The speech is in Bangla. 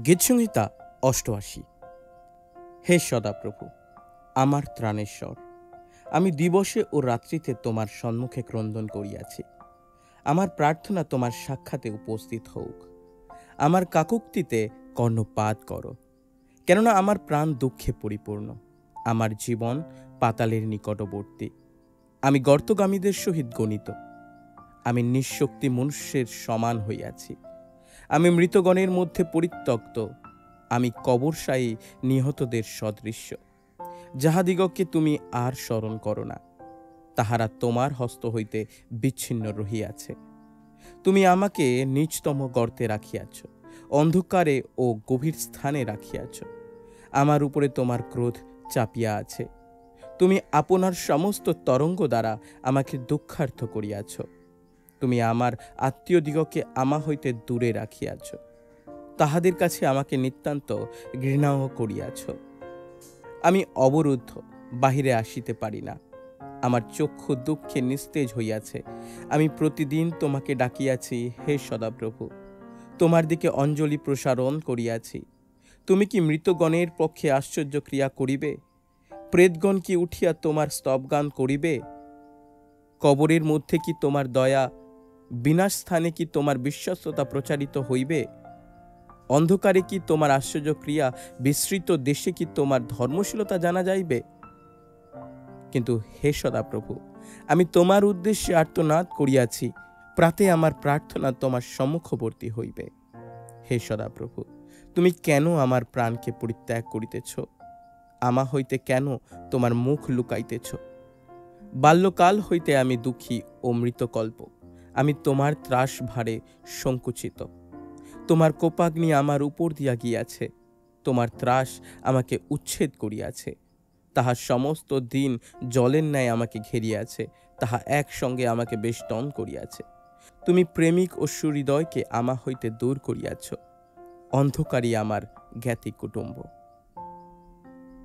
গীতসংহিতা ৮৮। হে সদাপ্রভু, আমার ত্রাণেশ্বর, আমি দিবসে ও রাত্রিতে তোমার সম্মুখে ক্রন্দন করিয়াছি। আমার প্রার্থনা তোমার সাক্ষাতে উপস্থিত হোক। আমার কাকুক্তিতে কর্ণপাত করো, কেননা আমার প্রাণ দুঃখে পরিপূর্ণ। আমার জীবন পাতালের নিকটবর্তী। আমি গর্তগামীদের সহিত গণিত। আমি নিঃশক্তি মনুষ্যের সমান হইয়াছি। আমি মৃতগণের মধ্যে পরিত্যক্ত। আমি কবরশায়ী নিহতদের সদৃশ্য, যাহাদিগকে তুমি আর স্মরণ করো না। তাহারা তোমার হস্ত হইতে বিচ্ছিন্ন রহিয়াছে। তুমি আমাকে নীচতম গর্তে রাখিয়াছ, অন্ধকারে ও গভীর স্থানে রাখিয়াছ। আমার উপরে তোমার ক্রোধ চাপিয়া আছে। তুমি আপনার সমস্ত তরঙ্গ দ্বারা আমাকে দুঃখার্থ করিয়াছ। তুমি আমার আত্মীয়দিগকে আমা হইতে দূরে রাখিয়াছ, তাহাদের কাছে আমাকে নিতান্ত ঘৃণাও করিয়াছ। আমি অবরুদ্ধ, বাহিরে আসিতে পারি না। আমার চক্ষু দুঃখে নিস্তেজ হইয়াছে। আমি প্রতিদিন তোমাকে ডাকিয়াছি, হে সদাপ্রভু, তোমার দিকে অঞ্জলি প্রসারণ করিয়াছি। তুমি কি মৃতগণের পক্ষে আশ্চর্য ক্রিয়া করিবে? প্রেতগণ কি উঠিয়া তোমার স্তবগান করিবে? কবরের মধ্যে কি তোমার দয়া, বিনাশ স্থানে কি তোমার বিশ্বস্ততা প্রচারিত হইবে? অন্ধকারে কি তোমার আশ্চর্য ক্রিয়া, বিস্তৃত দেশে কি তোমার ধর্মশীলতা জানা যাইবে? কিন্তু হে সদাপ্রভু, আমি তোমার উদ্দেশ্যে আর্তনাদ করিয়াছি। প্রাতে আমার প্রার্থনা তোমার সম্মুখবর্তী হইবে। হে সদাপ্রভু, তুমি কেন আমার প্রাণকে পরিত্যাগ করিতেছ? আমা হইতে কেন তোমার মুখ লুকাইতেছ? বাল্যকাল হইতে আমি দুঃখী ও মৃতকল্প। আমি তোমার ত্রাস ভারে সংকুচিত। তোমার কোপাগ্নি আমার উপর দিয়া গিয়াছে। তোমার ত্রাস আমাকে উচ্ছেদ করিয়াছে। তাহা সমস্ত দিন জলের ন্যায় আমাকে ঘেরিয়াছে। তাহা একসঙ্গে আমাকে বেষ্টন করিয়াছে। তুমি প্রেমিক ও সুহৃদয়কে আমা হইতে দূর করিয়াছ। অন্ধকারই আমার জ্ঞাতি কুটুম্ব।